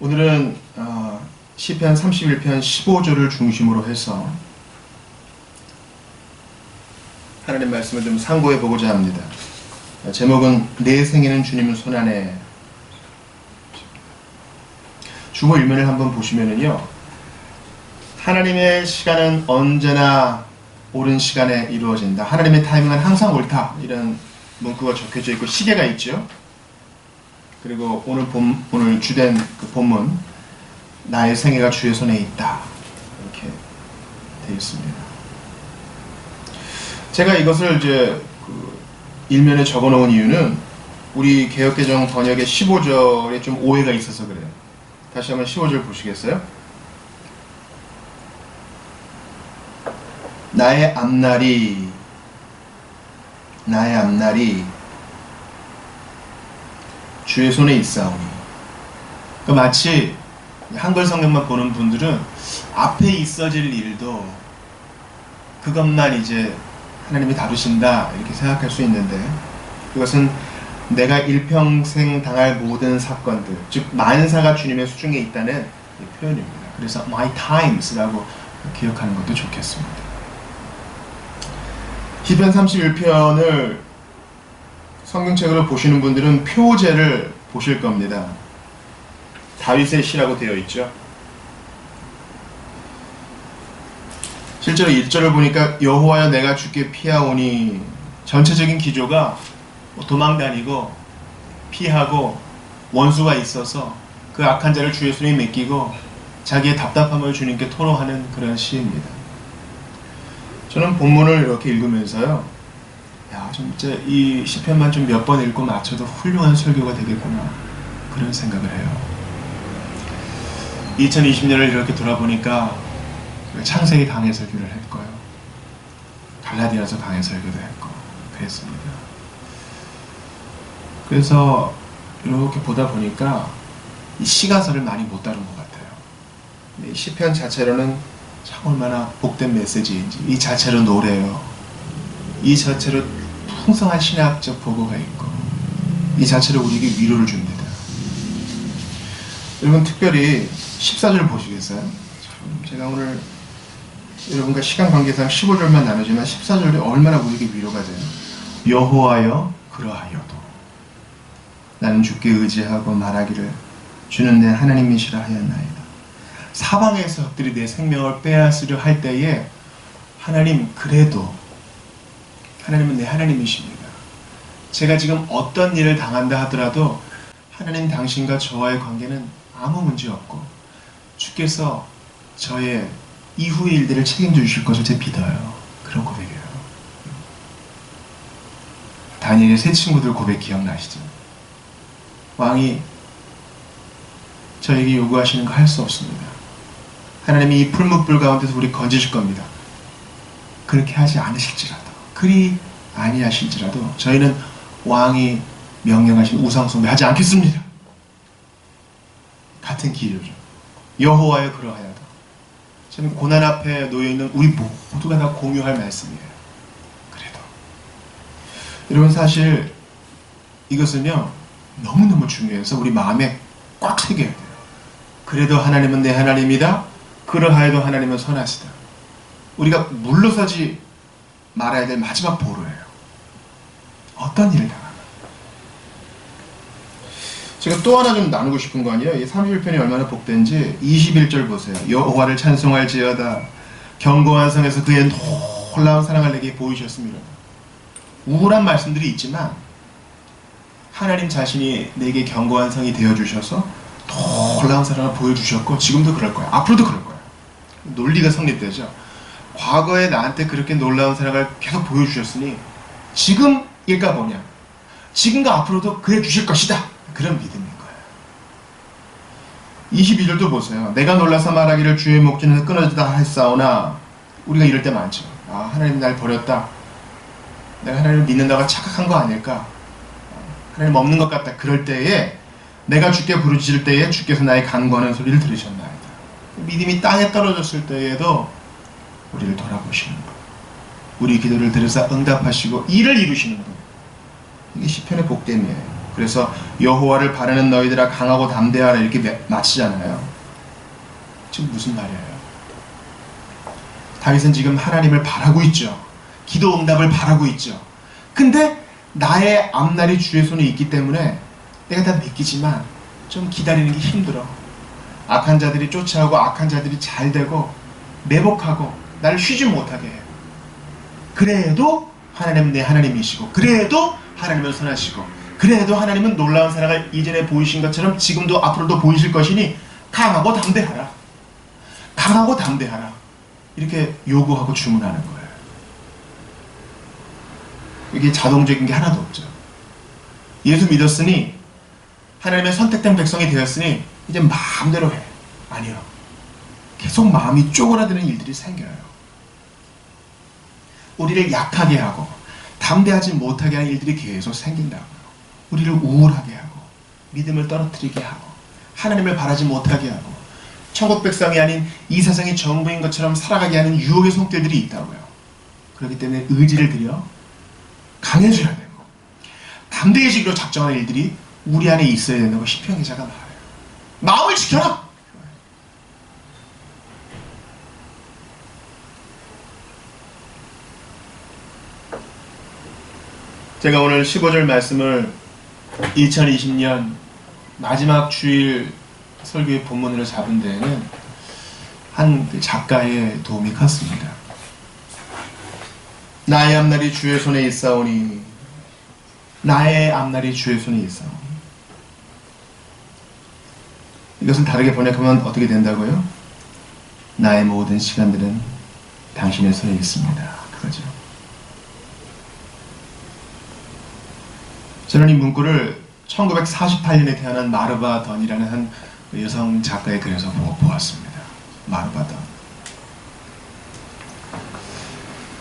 오늘은 시편 31편 15절을 중심으로 해서 하나님 말씀을 좀 상고해 보고자 합니다. 제목은 내 생애는 주님 손 안에. 주보 일면을 한번 보시면은요, 하나님의 시간은 언제나 옳은 시간에 이루어진다. 하나님의 타이밍은 항상 옳다. 이런 문구가 적혀져 있고 시계가 있죠. 그리고 오늘 주된 그 본문, 나의 생애가 주의 손에 있다. 이렇게 되어 있습니다. 제가 이것을 이제 일면에 적어 놓은 이유는 우리 개역개정 번역의 15절에 좀 오해가 있어서 그래요. 다시 한번 15절 보시겠어요? 나의 앞날이 주의 손에 있사오니. 그러니까 마치 한글 성경만 보는 분들은 앞에 있어질 일도 그것만 이제 하나님이 다루신다 이렇게 생각할 수 있는데, 그것은 내가 일평생 당할 모든 사건들, 즉 만사가 주님의 수중에 있다는 표현입니다. 그래서 my times라고 기억하는 것도 좋겠습니다. 시편 31편을 성경책으로 보시는 분들은 표제를 보실 겁니다. 다윗의 시라고 되어 있죠. 실제로 1절을 보니까 여호와여 내가 주께 피하오니, 전체적인 기조가 도망다니고 피하고 원수가 있어서 그 악한 자를 주의 손에 맡기고 자기의 답답함을 주님께 토로하는 그런 시입니다. 저는 본문을 이렇게 읽으면서요, 야, 진짜 이 시편만 좀 몇 번 읽고 맞춰도 훌륭한 설교가 되겠구나, 그런 생각을 해요. 2020년을 이렇게 돌아보니까 창세기 강해 설교를 했고요, 갈라디아서 강해 설교도 했고 그랬습니다. 그래서 이렇게 보다 보니까 이 시가서를 많이 못 다룬 것 같아요. 이 시편 자체로는 참 얼마나 복된 메시지인지, 이 자체로 노래요, 이 자체로 풍성한 신학적 보고가 있고, 이 자체로 우리에게 위로를 줍니다. 여러분 특별히 14절 보시겠어요? 제가 오늘 여러분과 시간 관계상 15절만 나누지만 14절이 얼마나 우리에게 위로가 돼요. 여호와여 그러하여도 나는 주께 의지하고 말하기를 주는 내 하나님이시라 하였나이다. 사방의 적들이 내 생명을 빼앗으려 할 때에 하나님, 그래도 하나님은 내 하나님이십니다. 제가 지금 어떤 일을 당한다 하더라도 하나님 당신과 저와의 관계는 아무 문제 없고 주께서 저의 이후의 일들을 책임져 주실 것을 제가 믿어요. 그런 고백이에요. 다니엘의 세 친구들 고백 기억나시죠? 왕이 저에게 요구하시는 거 할 수 없습니다. 하나님이 이 풀무불 가운데서 우리 건지실 겁니다. 그렇게 하지 않으실지라도, 그리 아니하실지라도 저희는 왕이 명령하신 우상숭배 하지 않겠습니다. 같은 기류죠. 여호와여 그러하여도. 저는 고난 앞에 놓여있는 우리 모두가 다 공유할 말씀이에요. 그래도 여러분, 사실 이것은요 너무너무 중요해서 우리 마음에 꽉 새겨야 돼요. 그래도 하나님은 내 하나님이다, 그러하여도 하나님은 선하시다. 우리가 물러서지 말아야 될 마지막 보루예요. 어떤 일을 당하면. 제가 또 하나 좀 나누고 싶은 거 아니에요. 이 31편이 얼마나 복된지 21절 보세요. 여호와를 찬송할지어다, 견고한 성에서 그의 놀라운 사랑을 내게 보이셨습니다. 우울한 말씀들이 있지만 하나님 자신이 내게 견고한 성이 되어주셔서 놀라운 사랑을 보여주셨고 지금도 그럴 거예요. 앞으로도 그럴 거예요. 논리가 성립되죠. 과거에 나한테 그렇게 놀라운 사랑을 계속 보여주셨으니 지금일까 보냐, 지금과 앞으로도 그래 주실 것이다, 그런 믿음인 거예요. 22절도 보세요. 내가 놀라서 말하기를 주의 목전에서 끊어지다 했사오나. 우리가 이럴 때 많죠. 아, 하나님 날 버렸다, 내가 하나님을 믿는다고 착각한 거 아닐까, 하나님 없는 것 같다. 그럴 때에 내가 주께 부르짖을 때에 주께서 나의 간구하는 소리를 들으셨나이다. 믿음이 땅에 떨어졌을 때에도 우리를 돌아보시는 분, 우리 기도를 들으사 응답하시고 일을 이루시는 분, 이게 시편의 복됨이에요. 그래서 여호와를 바라는 너희들아 강하고 담대하라 이렇게 마치잖아요. 지금 무슨 말이에요? 다윗은 지금 하나님을 바라고 있죠. 기도 응답을 바라고 있죠. 근데 나의 앞날이 주의 손에 있기 때문에 내가 다 믿기지만 좀 기다리는 게 힘들어. 악한 자들이 쫓아오고 악한 자들이 잘 되고 매복하고 나를 쉬지 못하게 해요. 그래도 하나님은 내 하나님이시고, 그래도 하나님은 선하시고, 그래도 하나님은 놀라운 사랑을 이전에 보이신 것처럼 지금도 앞으로도 보이실 것이니 강하고 담대하라. 강하고 담대하라. 이렇게 요구하고 주문하는 거예요. 이게 자동적인 게 하나도 없죠. 예수 믿었으니, 하나님의 선택된 백성이 되었으니 이제 마음대로 해. 아니요. 계속 마음이 쪼그라드는 일들이 생겨요. 우리를 약하게 하고 담대하지 못하게 하는 일들이 계속 생긴다고요. 우리를 우울하게 하고 믿음을 떨어뜨리게 하고 하나님을 바라지 못하게 하고 천국 백성이 아닌 이 세상이 전부인 것처럼 살아가게 하는 유혹의 손길들이 있다고요. 그렇기 때문에 의지를 들여 강해져야 되고 담대해지기로 작정하는 일들이 우리 안에 있어야 된다고 시편 기자가 말해요. 마음을 지켜라! 제가 오늘 15절 말씀을 2020년 마지막 주일 설교의 본문으로 잡은 데에는 한 작가의 도움이 컸습니다. 나의 앞날이 주의 손에 있사오니, 나의 앞날이 주의 손에 있사오니. 이것을 다르게 번역하면 어떻게 된다고요? 나의 모든 시간들은 당신의 손에 있습니다. 그거죠. 저는 이 문구를 1948년에 태어난 마르바 던이라는 한 여성 작가의 글에서 보았습니다. 마르바 던.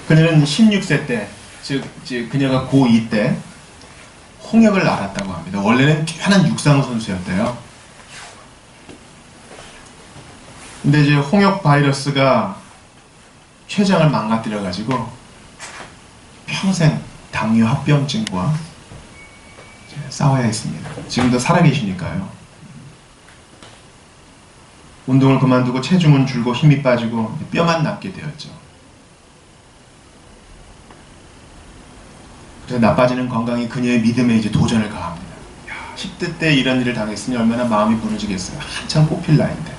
그녀는 16세 때, 즉 그녀가 고2 때 홍역을 앓았다고 합니다. 원래는 뛰어난 육상 선수였대요. 근데 이제 홍역 바이러스가 췌장을 망가뜨려가지고 평생 당뇨 합병증과 싸워야 했습니다. 지금도 살아계시니까요. 운동을 그만두고 체중은 줄고 힘이 빠지고 뼈만 남게 되었죠. 그래서 나빠지는 건강이 그녀의 믿음에 이제 도전을 가합니다. 10대 때 이런 일을 당했으니 얼마나 마음이 무너지겠어요. 한참 꽃필 나이인데.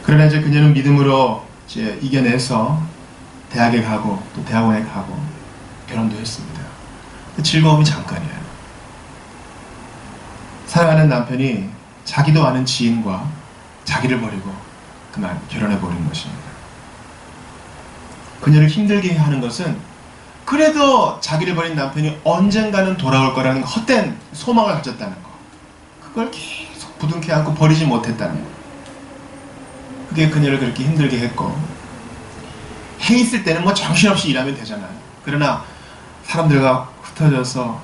그러나 이제 그녀는 믿음으로 이제 이겨내서 대학에 가고 또 대학원에 가고 결혼도 했습니다. 그 즐거움이 잠깐이에요. 사랑하는 남편이 자기도 아는 지인과 자기를 버리고 그만 결혼해버린 것입니다. 그녀를 힘들게 하는 것은 그래도 자기를 버린 남편이 언젠가는 돌아올 거라는 헛된 소망을 가졌다는 거. 그걸 계속 부둥켜 안고 버리지 못했다는 거. 그게 그녀를 그렇게 힘들게 했고, 해 있을 때는 뭐 정신없이 일하면 되잖아요. 그러나 사람들과 흩어져서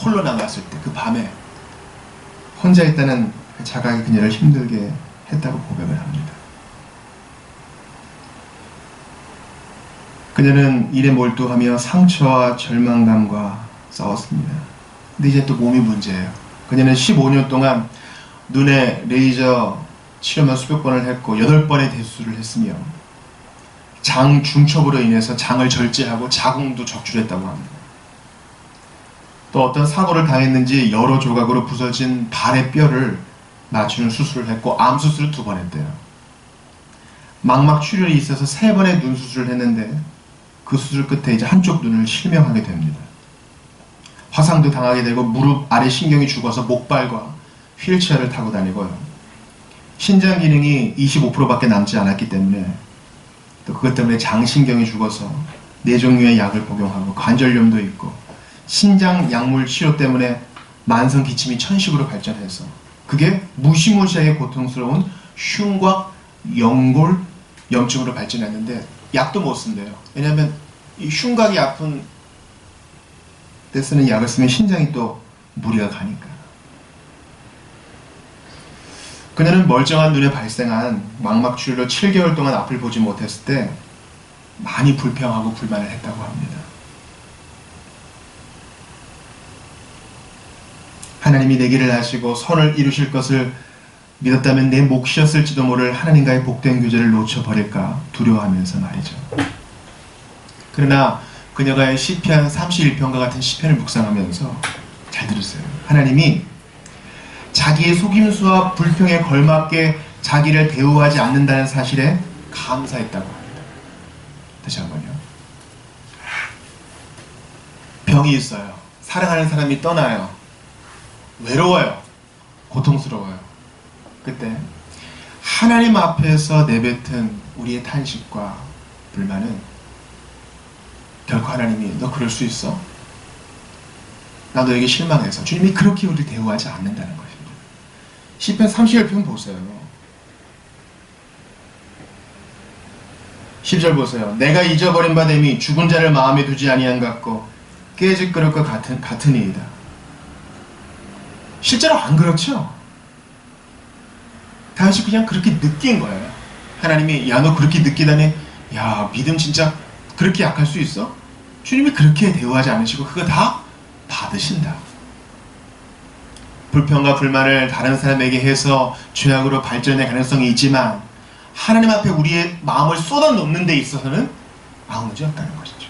홀로 남았을 때 그 밤에 혼자 있다는 그 자각이 그녀를 힘들게 했다고 고백을 합니다. 그녀는 일에 몰두하며 상처와 절망감과 싸웠습니다. 근데 이제 또 몸이 문제예요. 그녀는 15년 동안 눈에 레이저 치료만 수백 번을 했고 8번의 대수술을 했으며 장 중첩으로 인해서 장을 절제하고 자궁도 적출했다고 합니다. 또 어떤 사고를 당했는지 여러 조각으로 부서진 발의 뼈를 맞추는 수술을 했고 암 수술을 2번 했대요. 망막 출혈이 있어서 3번의 눈 수술을 했는데 그 수술 끝에 이제 한쪽 눈을 실명하게 됩니다. 화상도 당하게 되고 무릎 아래 신경이 죽어서 목발과 휠체어를 타고 다니고요. 신장 기능이 25%밖에 남지 않았기 때문에 또 그것 때문에 장신경이 죽어서 4종류의 약을 복용하고 관절염도 있고 신장 약물 치료 때문에 만성 기침이 천식으로 발전해서 그게 무시무시하게 고통스러운 흉곽 연골 염증으로 발전했는데 약도 못 쓴대요. 왜냐하면 이 흉곽이 아픈 때 쓰는 약을 쓰면 신장이 또 무리가 가니까. 그녀는 멀쩡한 눈에 발생한 망막출혈로 7개월 동안 앞을 보지 못했을 때 많이 불평하고 불만을 했다고 합니다. 하나님이 내 길을 아시고 선을 이루실 것을 믿었다면 내 몫이었을지도 모를 하나님과의 복된 교제를 놓쳐버릴까 두려워하면서 말이죠. 그러나 그녀가 시편 31편과 같은 시편을 묵상하면서 잘 들으세요. 하나님이 자기의 속임수와 불평에 걸맞게 자기를 대우하지 않는다는 사실에 감사했다고 합니다. 다시 한번요. 병이 있어요. 사랑하는 사람이 떠나요. 외로워요. 고통스러워요. 그때 하나님 앞에서 내뱉은 우리의 탄식과 불만은 결코 하나님이 너 그럴 수 있어? 나 너에게 실망해서 주님이 그렇게 우리를 대우하지 않는다는 것입니다. 시편 31편 보세요. 10절 보세요. 내가 잊어버린 바 됨이 죽은 자를 마음에 두지 아니한 같고 깨질 그릇과 같으니이다. 실제로 안 그렇죠? 다윗이 그냥 그렇게 느낀 거예요. 하나님이 야 너 그렇게 느끼다니 야 믿음 진짜 그렇게 약할 수 있어? 주님이 그렇게 대우하지 않으시고 그거 다 받으신다. 불평과 불만을 다른 사람에게 해서 죄악으로 발전할 가능성이 있지만 하나님 앞에 우리의 마음을 쏟아놓는 데 있어서는 아무 문제 없다는 것이죠.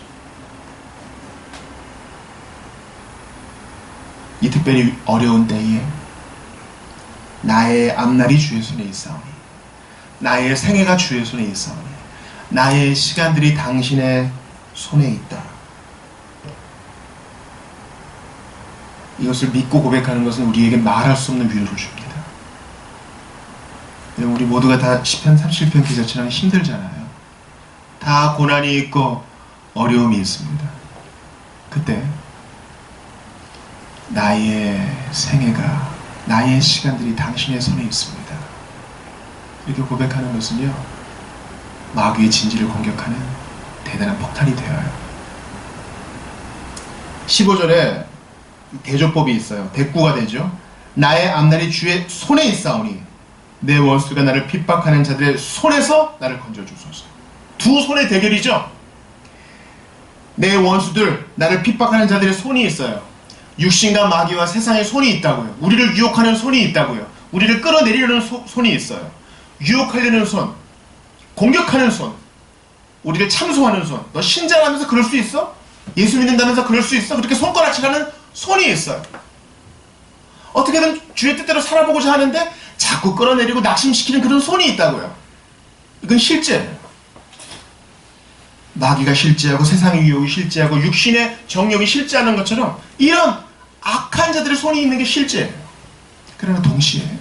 이 특별히 어려운 때에 나의 앞날이 주의 손에 있사오니 나의 생애가 주의 손에 있사오니 나의 시간들이 당신의 손에 있다. 이것을 믿고 고백하는 것은 우리에게 말할 수 없는 위로를 줍니다. 우리 모두가 다 시편 37편 기자처럼 힘들잖아요. 다 고난이 있고 어려움이 있습니다. 그때 나의 생애가 나의 시간들이 당신의 손에 있습니다. 이렇게 고백하는 것은요 마귀의 진지를 공격하는 대단한 폭탄이 되어요. 15절에 대조법이 있어요. 대꾸가 되죠. 나의 앞날이 주의 손에 있사오니 내 원수가 나를 핍박하는 자들의 손에서 나를 건져주소서. 두 손의 대결이죠. 내 원수들, 나를 핍박하는 자들의 손이 있어요. 육신과 마귀와 세상의 손이 있다고요. 우리를 유혹하는 손이 있다고요. 우리를 끌어내리려는 손이 있어요. 유혹하려는 손, 공격하는 손, 우리를 참소하는 손. 너 신자라면서 그럴 수 있어? 예수 믿는다면서 그럴 수 있어? 그렇게 손가락질하는 손이 있어요. 어떻게든 주의 뜻대로 살아보고자 하는데 자꾸 끌어내리고 낙심시키는 그런 손이 있다고요. 이건 실제예요. 마귀가 실제하고 세상의 유혹이 실제하고 육신의 정욕이 실제하는 것처럼 이런 악한 자들의 손이 있는 게 실제예요. 그러나 동시에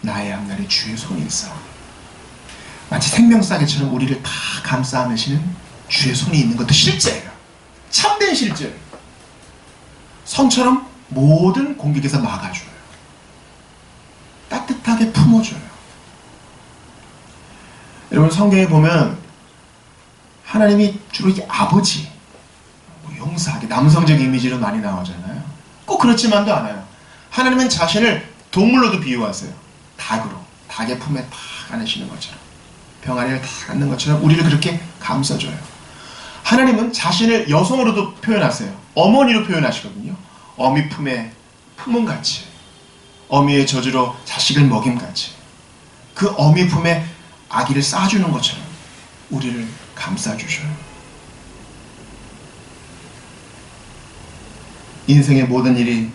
나의 앞날에 주의 손이 있어. 마치 생명싸개처럼 우리를 다 감싸 안으시는 주의 손이 있는 것도 실제예요. 참된 실제. 성처럼 모든 공격에서 막아줘요. 따뜻하게 품어줘요. 여러분 성경에 보면 하나님이 주로 이 아버지, 용사하게 남성적 이미지로 많이 나오잖아요. 꼭 그렇지만도 않아요. 하나님은 자신을 동물로도 비유하세요. 닭으로, 닭의 품에 탁 안으시는 것처럼, 병아리를 탁 안는 것처럼 우리를 그렇게 감싸줘요. 하나님은 자신을 여성으로도 표현하세요. 어머니로 표현하시거든요. 어미 품에 품음같이, 어미의 젖으로 자식을 먹임같이, 그 어미 품에 아기를 쌓아주는 것처럼 우리를 감싸주셔요. 인생의 모든 일이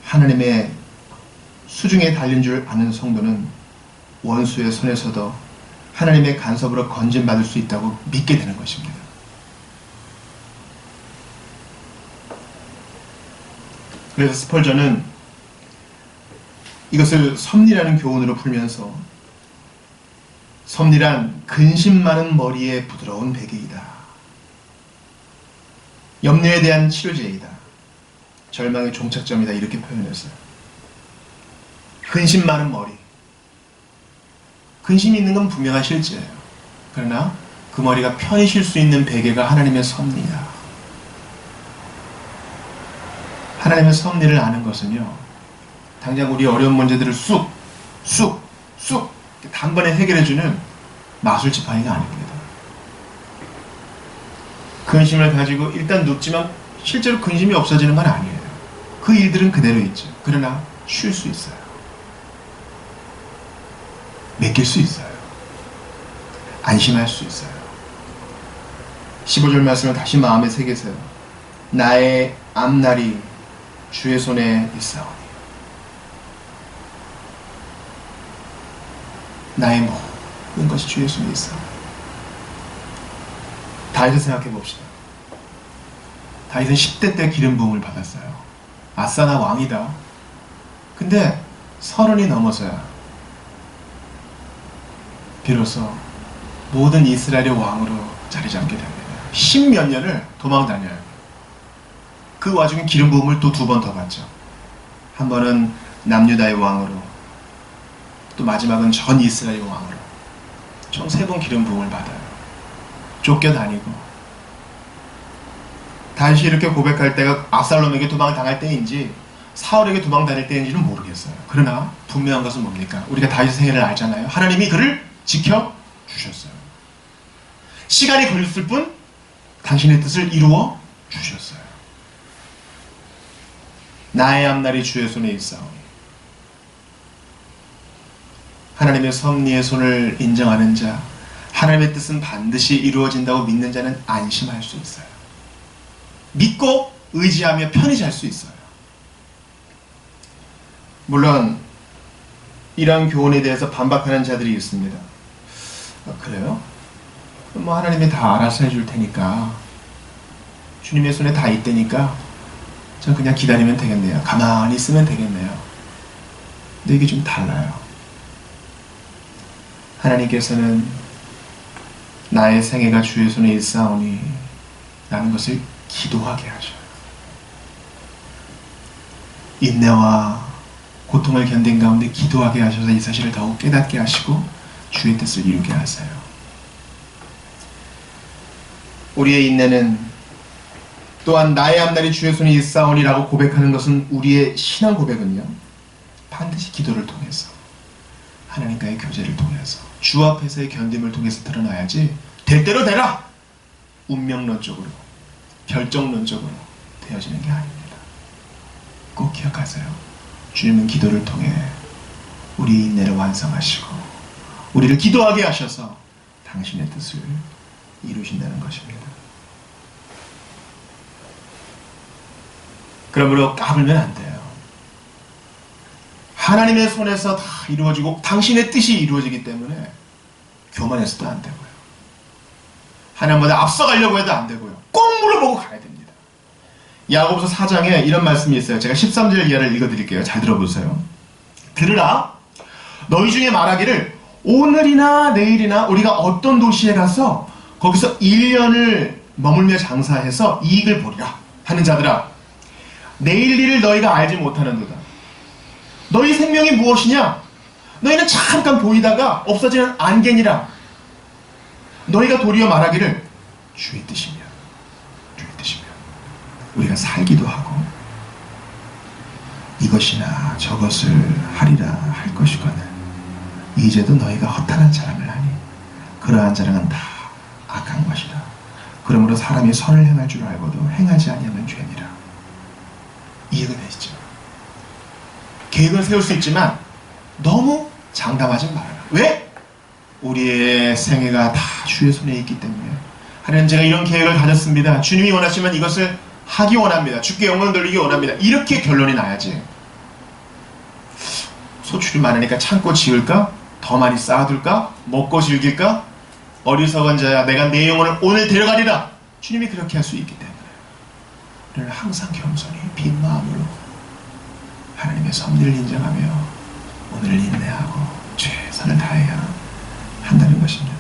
하나님의 수중에 달린 줄 아는 성도는 원수의 손에서도 하나님의 간섭으로 건진받을 수 있다고 믿게 되는 것입니다. 그래서 스펄전은 이것을 섭리라는 교훈으로 풀면서 섭리란 근심 많은 머리에 부드러운 베개이다. 염려에 대한 치료제이다. 절망의 종착점이다. 이렇게 표현했어요. 근심 많은 머리. 근심이 있는 건 분명한 실제예요. 그러나 그 머리가 편히 쉴 수 있는 베개가 하나님의 섭리다. 하나님의 섭리를 아는 것은요, 당장 우리 어려운 문제들을 쑥 단번에 해결해주는 마술 지팡이가 아닙니다. 근심을 가지고 일단 눕지만 실제로 근심이 없어지는 건 아니에요. 그 일들은 그대로 있죠. 그러나 쉴 수 있어요. 맡길 수 있어요. 안심할 수 있어요. 15절 말씀을 다시 마음에 새기세요. 나의 앞날이 주의 손에 있사오니 나의 모든 것이 주의 손에 있어. 다윗을 생각해 봅시다. 다윗은 10대 때 기름 부음을 받았어요. 아싸 나 왕이다. 근데 30이 넘어서야 비로소 모든 이스라엘의 왕으로 자리 잡게 됩니다. 10몇 년을 도망 다녀요. 그 와중에 기름 부음을 또 2번 더 받죠. 한 번은 남유다의 왕으로, 또 마지막은 전 이스라엘의 왕으로 총 3번 기름 부음을 받아요. 쫓겨다니고. 다시 이렇게 고백할 때가 압살롬에게 도망당할 때인지 사울에게 도망다닐 때인지는 모르겠어요. 그러나 분명한 것은 뭡니까? 우리가 다윗의 생애를 알잖아요. 하나님이 그를 지켜주셨어요. 시간이 걸렸을 뿐 당신의 뜻을 이루어 주셨어요. 나의 앞날이 주의 손에 있사오니 하나님의 섭리의 손을 인정하는 자, 하나님의 뜻은 반드시 이루어진다고 믿는 자는 안심할 수 있어요. 믿고 의지하며 편히 잘 수 있어요. 물론 이러한 교훈에 대해서 반박하는 자들이 있습니다. 그래요? 뭐 하나님이 다 알아서 해줄 테니까, 주님의 손에 다 있다니까 전 그냥 기다리면 되겠네요. 가만히 있으면 되겠네요. 근데 이게 좀 달라요. 하나님께서는 나의 생애가 주의 손에 있사오니 라는 것을 기도하게 하셔요. 인내와 고통을 견딘 가운데 기도하게 하셔서 이 사실을 더욱 깨닫게 하시고 주의 뜻을 이루게 하세요. 우리의 인내는 또한 나의 앞날이 주의 손에 있사오니 라고 고백하는 것은, 우리의 신앙 고백은요, 반드시 기도를 통해서, 하나님과의 교제를 통해서, 주 앞에서의 견딤을 통해서 드러나야지 될 대로 되라! 운명론적으로, 결정론적으로 되어지는 게 아닙니다. 꼭 기억하세요. 주님은 기도를 통해 우리의 인내를 완성하시고 우리를 기도하게 하셔서 당신의 뜻을 이루신다는 것입니다. 그러므로 까불면 안 돼요. 하나님의 손에서 다 이루어지고 당신의 뜻이 이루어지기 때문에 교만해서도 안 되고요. 하나님보다 앞서가려고 해도 안 되고요. 꼭 물어보고 가야 됩니다. 야고보서 4장에 이런 말씀이 있어요. 제가 13절 이하를 읽어드릴게요. 잘 들어보세요. 들으라, 너희 중에 말하기를 오늘이나 내일이나 우리가 어떤 도시에 가서 거기서 1년을 머물며 장사해서 이익을 보리라 하는 자들아, 내일 일을 너희가 알지 못하는도다. 너희 생명이 무엇이냐? 너희는 잠깐 보이다가 없어지는 안개니라. 너희가 도리어 말하기를 주의 뜻이며 주의 뜻이며. 우리가 살기도 하고 이것이나 저것을 하리라 할 것이거늘 이제도 너희가 허탄한 자랑을 하니 그러한 자랑은 다 악한 것이라. 그러므로 사람이 선을 행할 줄 알고도 행하지 아니하면 죄니라. 이해가 되시죠? 계획을 세울 수 있지만 너무 장담하지 말아라. 왜? 우리의 생애가 다 주의 손에 있기 때문에. 하나님, 제가 이런 계획을 가졌습니다. 주님이 원하시면 이것을 하기 원합니다. 주께 영광 돌리기 원합니다. 이렇게 결론이 나야지. 소출이 많으니까 참고 지을까? 더 많이 쌓아둘까? 먹고 즐길까? 어리석은 자야, 내가 내 영혼을 오늘 데려가리라. 주님이 그렇게 할 수 있기 때문에 우리는 항상 겸손히 빈 마음으로 하나님의 섭리를 인정하며 오늘을 인내하고 최선을 다해야 한다는 것입니다.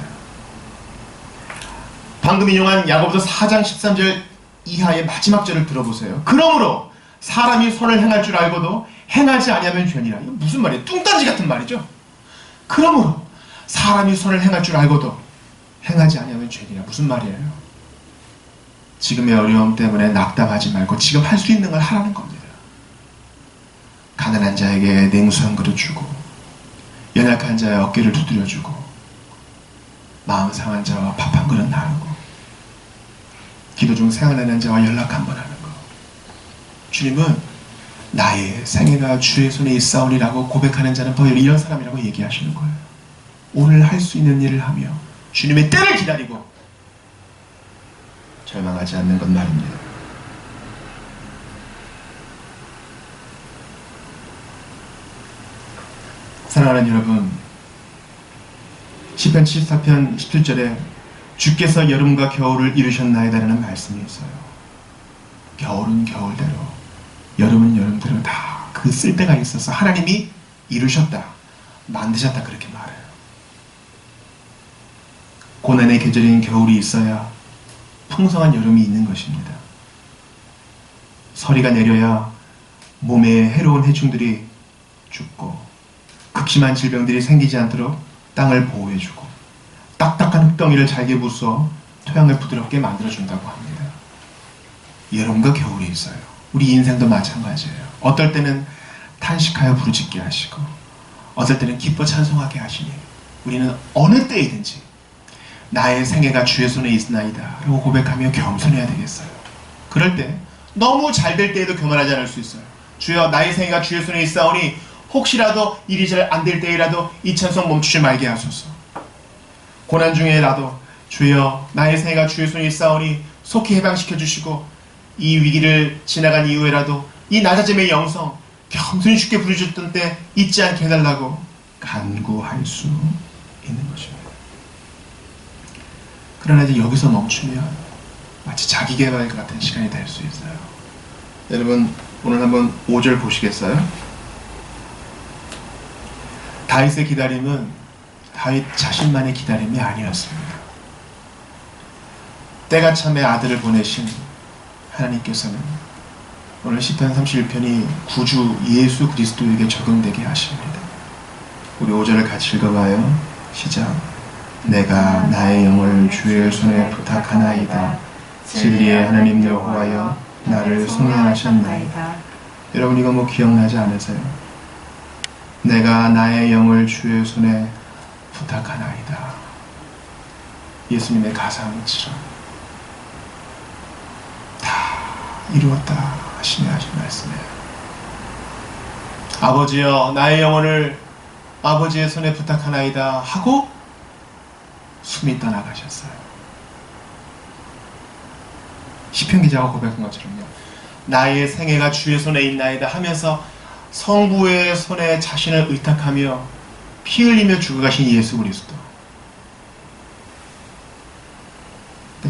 방금 인용한 야고보서 4장 13절 이하의 마지막 절을 들어보세요. 그러므로 사람이 선을 행할 줄 알고도 행하지 아니하면 죄니라. 이거 무슨 말이에요? 뚱딴지 같은 말이죠. 그러므로 사람이 선을 행할 줄 알고도 행하지 아니하면 죄니라. 무슨 말이에요? 지금의 어려움 때문에 낙담하지 말고 지금 할 수 있는 걸 하라는 겁니다. 가난한 자에게 냉수 한 그릇 주고, 연약한 자의 어깨를 두드려주고, 마음 상한 자와 밥 한 그릇 나누고, 기도 중 생각나는 자와 연락 한 번 하는 거. 주님은 나의 생애가 주의 손에 있사오니라고 고백하는 자는 바로 이런 사람이라고 얘기하시는 거예요. 오늘 할 수 있는 일을 하며 주님의 때를 기다리고 절망하지 않는 것 말입니다. 사랑하는 여러분, 시편 74편 17절에 주께서 여름과 겨울을 이루셨나이다라는 말씀이 있어요. 겨울은 겨울대로, 여름은 여름대로 다 그 쓸 때가 있어서 하나님이 이루셨다, 만드셨다 그렇게 말해요. 고난의 계절인 겨울이 있어야 풍성한 여름이 있는 것입니다. 서리가 내려야 몸에 해로운 해충들이 죽고 극심한 질병들이 생기지 않도록 땅을 보호해주고 딱딱한 흙덩이를 잘게 부숴 토양을 부드럽게 만들어준다고 합니다. 여름과 겨울이 있어요. 우리 인생도 마찬가지예요. 어떨 때는 탄식하여 부르짖게 하시고 어떨 때는 기뻐 찬송하게 하시니 우리는 어느 때이든지 나의 생애가 주의 손에 있나이다 라고 고백하며 겸손해야 되겠어요. 그럴 때 너무 잘 될 때에도 교만하지 않을 수 있어요. 주여 나의 생애가 주의 손에 있사오니 혹시라도 일이 잘 안 될 때이라도 이 찬송 멈추지 말게 하소서. 고난 중에라도 주여 나의 생애가 주의 손에 있사오니 속히 해방시켜 주시고 이 위기를 지나간 이후에라도 이 낮아짐의 영성 겸손히 주께 부르짖던 때 잊지 않게 해달라고 간구할 수 있는 것입니다. 그러나 이제 여기서 멈추면 마치 자기개발 같은 시간이 될 수 있어요. 여러분 오늘 한번 5절 보시겠어요? 다윗의 기다림은 다윗 자신만의 기다림이 아니었습니다. 때가 참에 아들을 보내신 하나님께서는 오늘 시편 31편이 구주 예수 그리스도에게 적용되게 하십니다. 우리 5절을 같이 읽어봐요. 시작. 내가 나의 영을 주의 손에 부탁하나이다. 진리의 하나님 여호와여 나를 속량하셨나이다. 여러분 이거 뭐 기억나지 않으세요? 내가 나의 영을 주의 손에 부탁하나이다. 예수님의 가사처럼 다 이루었다 하시며 하신 말씀이에요. 아버지여 나의 영혼을 아버지의 손에 부탁하나이다 하고 숨이 떠나가셨어요. 시편 기자가 고백한 것처럼요. 나의 생애가 주의 손에 있나이다 하면서 성부의 손에 자신을 의탁하며 피 흘리며 죽어가신 예수 그리스도.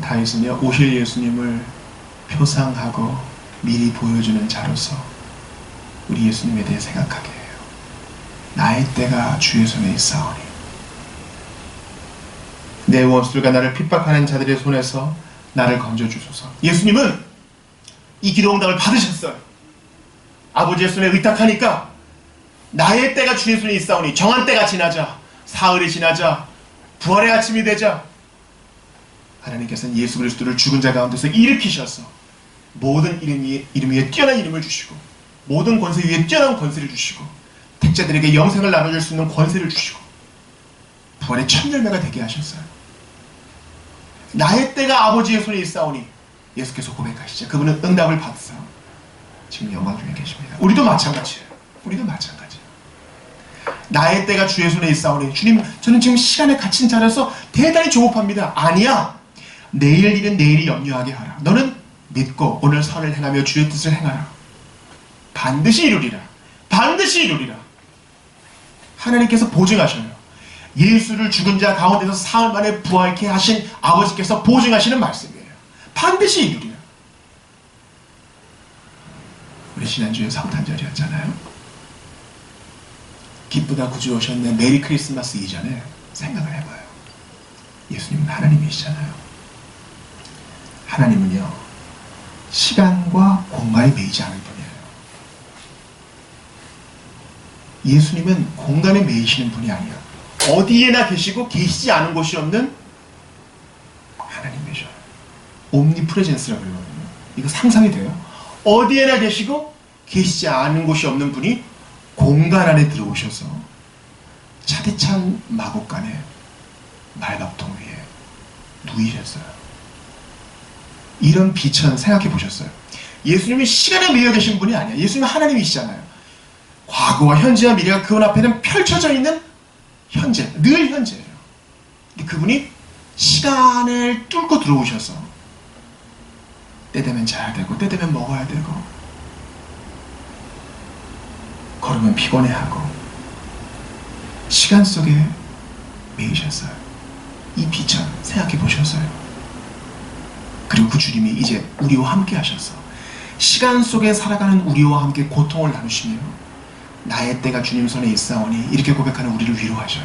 다윗은요 오실 예수님을 표상하고 미리 보여주는 자로서 우리 예수님에 대해 생각하게 해요. 나의 때가 주의 손에 있사오니 내 원수들과 나를 핍박하는 자들의 손에서 나를 건져주소서. 예수님은 이 기도응답을 받으셨어요. 아버지의 손에 의탁하니까 나의 때가 주의 손에 있사오니 정한 때가 지나자 사흘이 지나자 부활의 아침이 되자 하나님께서는 예수 그리스도를 죽은 자 가운데서 일으키셔서 모든 이름 위에 뛰어난 이름을 주시고 모든 권세 위에 뛰어난 권세를 주시고 택자들에게 영생을 나눠줄 수 있는 권세를 주시고 부활의 첫 열매가 되게 하셨어요. 나의 때가 아버지의 손에 있사오니 예수께서 고백하시죠. 그분은 응답을 받으세요. 지금 영광 중에 계십니다. 우리도 마찬가지예요. 우리도 마찬가지예요. 나의 때가 주의 손에 있사오니 주님 저는 지금 시간에 갇힌 자라서 대단히 조급합니다. 아니야. 내일 일은 내일이 염려하게 하라. 너는 믿고 오늘 선을 행하며 주의 뜻을 행하라. 반드시 이루리라. 반드시 이루리라. 하나님께서 보증하셔요. 예수를 죽은 자 가운데서 사흘 만에 부활케 하신 아버지께서 보증하시는 말씀이에요. 반드시 이루리라. 우리 지난주에 성탄절이었잖아요. 기쁘다 구주 오셨네 메리 크리스마스 이전에 생각을 해봐요. 예수님은 하나님이시잖아요. 하나님은요 시간과 공간에 매이지 않은 분이에요. 예수님은 공간에 매이시는 분이 아니에요. 어디에나 계시고 계시지 않은 곳이 없는 하나님이셔요. 옴니프레젠스라고 그러거든요. 이거 상상이 돼요? 어디에나 계시고 계시지 않은 곳이 없는 분이 공간 안에 들어오셔서 차디찬 마곡간에 말밥통 위에 누이셨어요. 이런 비천 생각해 보셨어요? 예수님이 시간에 매여 계신 분이 아니야. 예수님은 하나님이시잖아요. 과거와 현재와 미래가 그분 앞에는 펼쳐져 있는 현재, 늘 현재예요. 근데 그분이 시간을 뚫고 들어오셔서 때 되면 자야 되고 때 되면 먹어야 되고 걸으면 피곤해하고 시간 속에 매이셨어요. 이 비전 생각해 보셨어요? 그리고 그 주님이 이제 우리와 함께 하셔서 시간 속에 살아가는 우리와 함께 고통을 나누시며 나의 때가 주님 손에 있사오니 이렇게 고백하는 우리를 위로하셔요.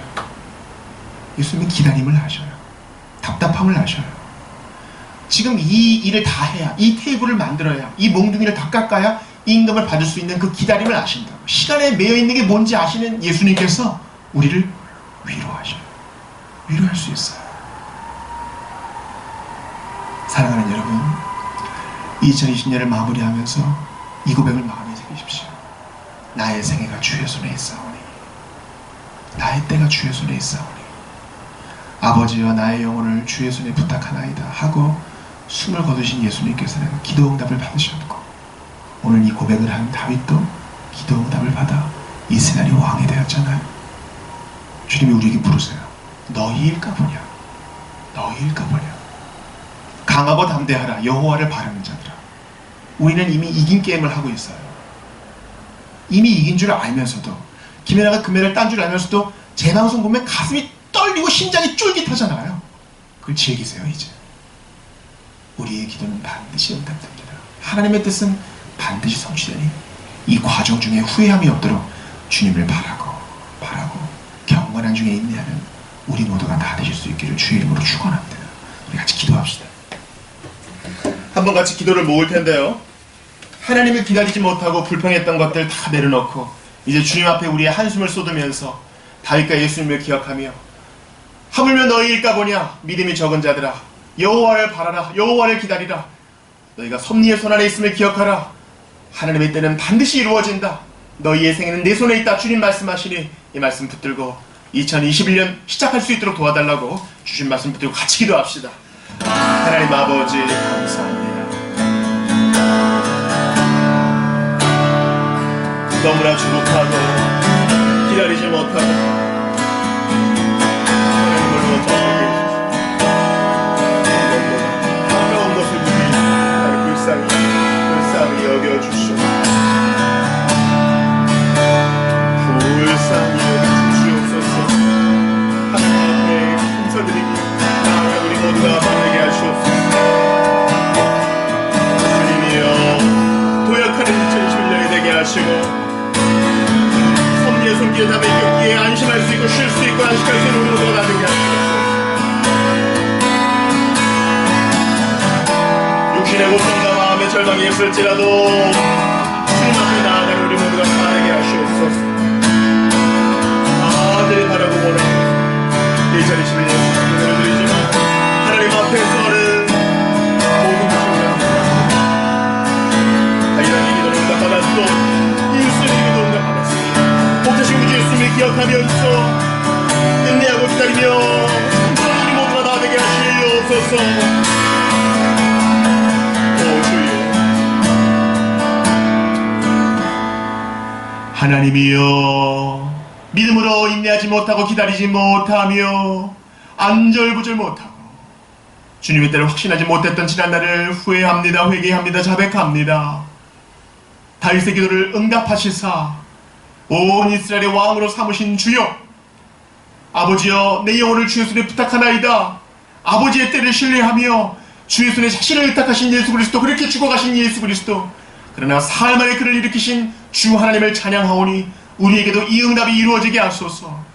예수님은 기다림을 하셔요. 답답함을 하셔요. 지금 이 일을 다 해야, 이 테이블을 만들어야, 이 몽둥이를 다 깎아야 이 임금을 받을 수 있는 그 기다림을 아신다고. 시간에 매여있는 게 뭔지 아시는 예수님께서 우리를 위로하셔요. 위로할 수 있어요. 사랑하는 여러분, 2020년을 마무리하면서 이 고백을 마음에 새기십시오. 나의 생애가 주의 손에 있사오니, 나의 때가 주의 손에 있사오니, 아버지와 나의 영혼을 주의 손에 부탁하나이다 하고 숨을 거두신 예수님께서는 기도 응답을 받으셨고, 오늘 이 고백을 한 다윗도 기도 응답을 받아 이스라엘의 왕이 되었잖아요. 주님이 우리에게 부르세요. 너희일까 보냐, 너희일까 보냐. 강하고 담대하라, 여호와를 바라는 자들아. 우리는 이미 이긴 게임을 하고 있어요. 이미 이긴 줄 알면서도, 김연아가 금메달 딴 줄 알면서도 재방송 보면 가슴이 떨리고 심장이 쫄깃하잖아요. 그걸 즐기세요. 이제 우리의 기도는 반드시 응답됩니다. 하나님의 뜻은 반드시 성취되니 이 과정 중에 후회함이 없도록 주님을 바라고 경건한 중에 인내하는 우리 모두가 다 되실 수 있기를 주의 이름으로 축원합니다. 우리 같이 기도합시다. 한번 같이 기도를 모을 텐데요. 하나님을 기다리지 못하고 불평했던 것들 다 내려놓고 이제 주님 앞에 우리의 한숨을 쏟으면서 다윗과 예수님을 기억하며 하물며 너희일까 보냐, 믿음이 적은 자들아, 여호와를 바라라, 여호와를 기다리라. 너희가 섭리의 손 안에 있음을 기억하라. 하나님의 때는 반드시 이루어진다. 너희의 생애는 내 손에 있다. 주님 말씀하시니 이 말씀 붙들고 2021년 시작할 수 있도록 도와달라고 주신 말씀 붙들고 같이 기도합시다. 하나님 아버지 감사합니다. 너무나 주룩하고 기다리지 못하고 하나님을 어떻게 가까운 것을 보니 나를 불쌍히 여겨주시오. 불쌍히 여겨주시옵소서. 하나님 앞에 감사드리니 나아가 우리 모두가 바르게 하시옵소서. 주님이여, 도약하는 2021년이 되게 하시고 섭리의 손길에 담에 있기에 안심할 수 있고 쉴 수 있고 안식할 수 있는 우리 모두가 되게 하시옵소서. 육신의 고통과 마음의 절망이 있을지라도 주님 앞에 나아가는 우리 모두가 바르게 하시옵소서. 다들 바라고 원합니다. 2021년 기도를 드리지만 하나님 앞에서는 모든 것을 원합니다. 당연히 기도를 응답받았고 예수님의 기도 응답받았습니다. 복되신 우주 예수님을 기억하면서 인내하고 기다리며 우리 모두가 다 되게 하시옵소서. 오 주여, 하나님이여, 믿음으로 인내하지 못하고 기다리지 못하며 안절부절 못하고 주님의 때를 확신하지 못했던 지난날을 후회합니다. 회개합니다. 자백합니다. 다윗의 기도를 응답하시사 온 이스라엘의 왕으로 삼으신 주여, 아버지여, 내 영혼을 주의 손에 부탁하나이다. 아버지의 때를 신뢰하며 주의 손에 자신을 의탁하신 예수 그리스도, 그렇게 죽어가신 예수 그리스도, 그러나 사흘 만에 그를 일으키신 주 하나님을 찬양하오니 우리에게도 이 응답이 이루어지게 하소서.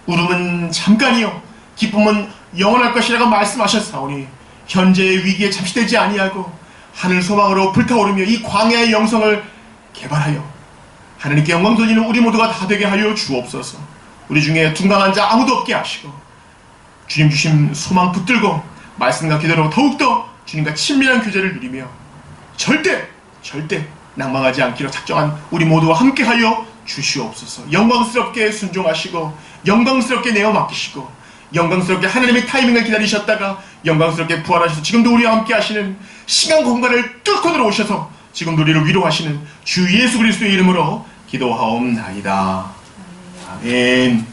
울음은 잠깐이요 기쁨은 영원할 것이라고 말씀하셨사오니 현재의 위기에 잠시되지 아니하고 하늘 소망으로 불타오르며 이 광야의 영성을 개발하여 하나님께 영광 돌리는 우리 모두가 다 되게 하여 주옵소서. 우리 중에 둔감한 자 아무도 없게 하시고 주님 주신 소망 붙들고 말씀과 기도로 더욱더 주님과 친밀한 교제를 누리며 절대 낭망하지 않기로 작정한 우리 모두와 함께하여 주시옵소서. 영광스럽게 순종하시고 영광스럽게 내어 맡기시고 영광스럽게 하나님의 타이밍을 기다리셨다가 영광스럽게 부활하셔서 지금도 우리와 함께 하시는 시간 공간을 뚫고 들어오셔서 지금도 우리를 위로하시는 주 예수 그리스도의 이름으로 기도하옵나이다. 아멘.